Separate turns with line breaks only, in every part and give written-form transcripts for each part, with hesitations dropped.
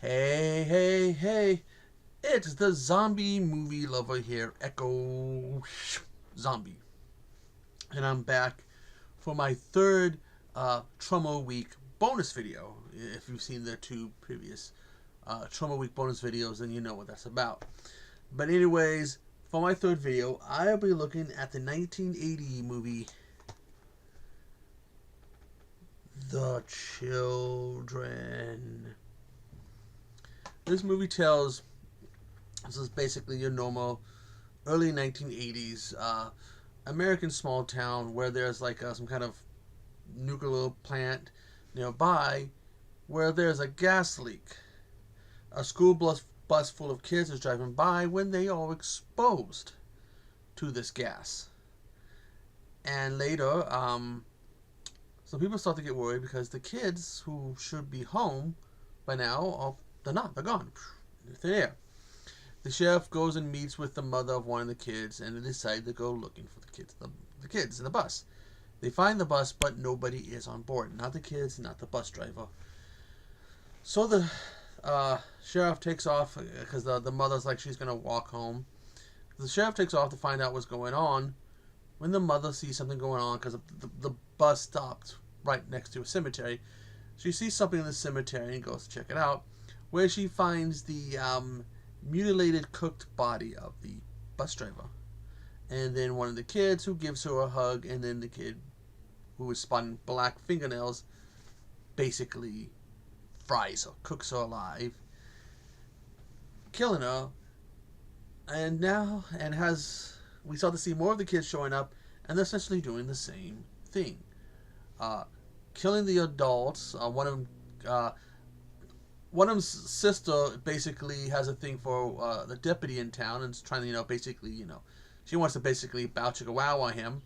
Hey, hey, hey. It's the zombie movie lover here, Echo Zombie. And I'm back for my third Troma Week bonus video. If you've seen the two previous Troma Week bonus videos, then you know what that's about. But anyways, for my third video, I'll be looking at the 1980 movie The Children. This movie tells, this is basically your normal early 1980s American small town where there's like some kind of nuclear plant nearby where there's a gas leak. A school bus full of kids is driving by when they are exposed to this gas. And later, some people start to get worried because the kids who should be home by now, they're not. They're gone. They're there. The sheriff goes and meets with the mother of one of the kids, and they decide to go looking for the kids in the bus. They find the bus, but nobody is on board. Not the kids, not the bus driver. So the sheriff takes off because the mother's like she's going to walk home. The sheriff takes off to find out what's going on when the mother sees something going on because the bus stopped right next to a cemetery. She sees something in the cemetery and goes to check it out, where she finds the mutilated, cooked body of the bus driver. And then one of the kids who gives her a hug, and then the kid who is spotting black fingernails basically fries her, cooks her alive, killing her. And now, we start to see more of the kids showing up, and they're essentially doing the same thing. Killing the adults. One of them's sister basically has a thing for the deputy in town and is trying to, she wants to basically bow chicka wow on him.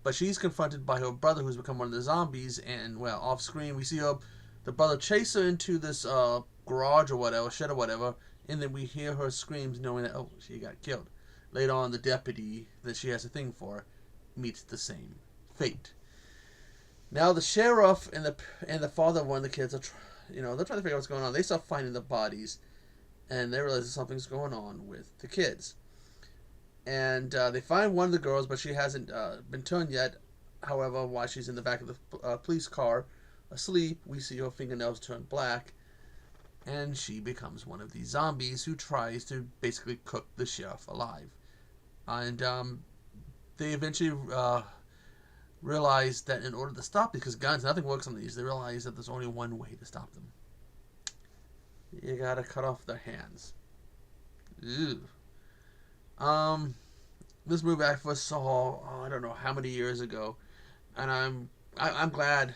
But she's confronted by her brother who's become one of the zombies, and, well, off screen we see the brother chase her into this garage or whatever, shed or whatever, and then we hear her screams knowing that, she got killed. Later on, the deputy that she has a thing for meets the same fate. Now the sheriff and the father of one of the kids are they're trying to figure out what's going on. They start finding the bodies, and they realize that something's going on with the kids. And they find one of the girls, but she hasn't been turned yet. However, while she's in the back of the police car, asleep, we see her fingernails turn black, and she becomes one of these zombies who tries to basically cook the sheriff alive. And they eventually realize that in order to stop, because guns, nothing works on these, they realize that there's only one way to stop them. You gotta cut off their hands. Ew. This movie I first saw, I don't know how many years ago, and I'm glad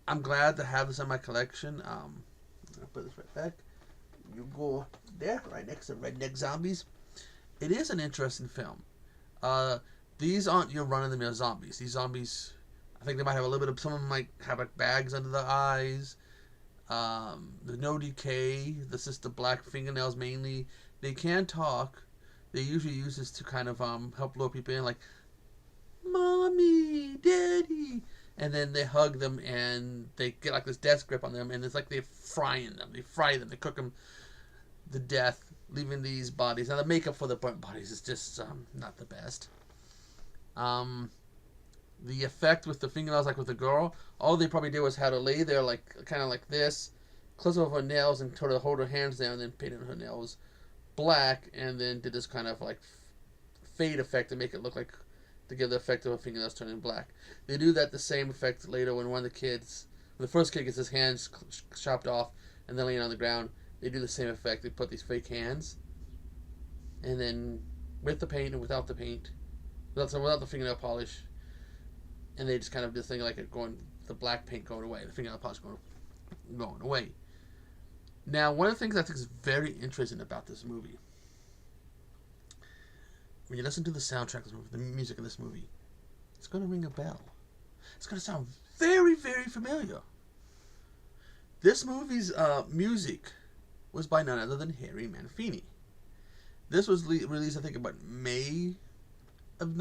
to have this in my collection. I'll put this right back. You go there, right next to Redneck Zombies. It is an interesting film. These aren't your run-of-the-mill zombies. These zombies, I think they might have a little bit of, some of them might have like bags under their eyes. There's no decay. This is the black fingernails mainly. They can talk. They usually use this to kind of help lure people in, like, Mommy, Daddy. And then they hug them and they get like this death grip on them, and it's like they're frying them. They fry them. They cook them to death, leaving these bodies. Now the makeup for the burnt bodies is just not the best. The effect with the fingernails, like with the girl, all they probably did was had her lay there, like kind of like this, close up her nails, and told her to hold her hands down, and then painted her nails black, and then did this kind of like fade effect to make it look like, to give the effect of her fingernails turning black. They do that the same effect later when one of the kids, when the first kid gets his hands chopped off and then laying on the ground. They do the same effect. They put these fake hands, and then with the paint and without the paint, without the fingernail polish, and they just kind of do this thing like it going, the black paint going away, the fingernail polish going away. Now, one of the things I think is very interesting about this movie, when you listen to the soundtrack of this movie, the music of this movie, it's going to ring a bell. It's going to sound very, very familiar. This movie's music was by none other than Harry Manfini. This was released, I think, about May of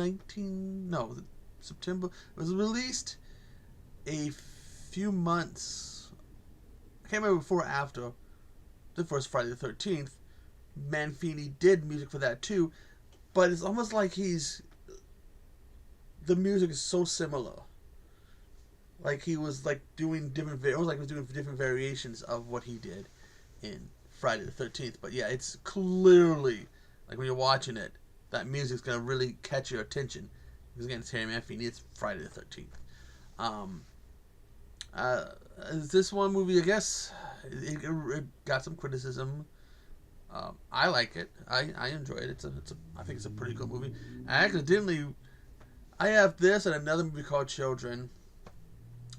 September. It was released a few months, I can't remember before or after the first Friday the 13th, Manfini did music for that too, but it's almost like the music is so similar. Like he was like doing different, almost like he was doing different variations of what he did in Friday the 13th. But yeah, it's clearly, like when you're watching it, that music's going to really catch your attention. Because again, it's Terry Manfini, it's Friday the 13th. This one movie, I guess, it got some criticism. I like it. I enjoy it. I think it's a pretty good movie. I have this and another movie called Children.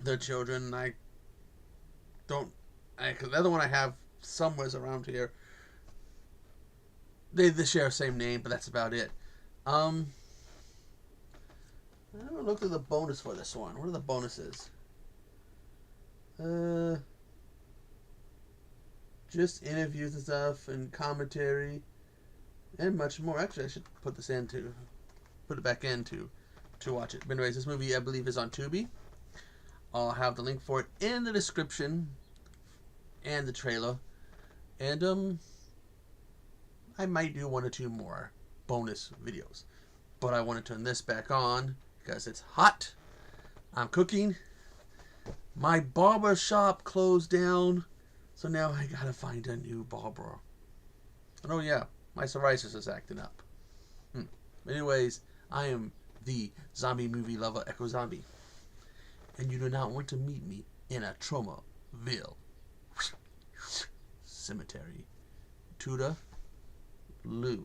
They're children, and I don't. Cause the other one I have somewhere around here. They share the same name, but that's about it. I haven't looked at the bonus for this one. What are the bonuses? Just interviews and stuff, and commentary, and much more. Actually, I should put it back in to watch it. But anyways, this movie I believe is on Tubi. I'll have the link for it in the description and the trailer. And I might do 1 or 2 more bonus videos. But I want to turn this back on because it's hot. I'm cooking. My barber shop closed down, so now I gotta find a new barber. And oh yeah, my psoriasis is acting up. Anyways, I am the zombie movie lover Echo Zombie. And you do not want to meet me in a Tromaville cemetery. Tuda Lou.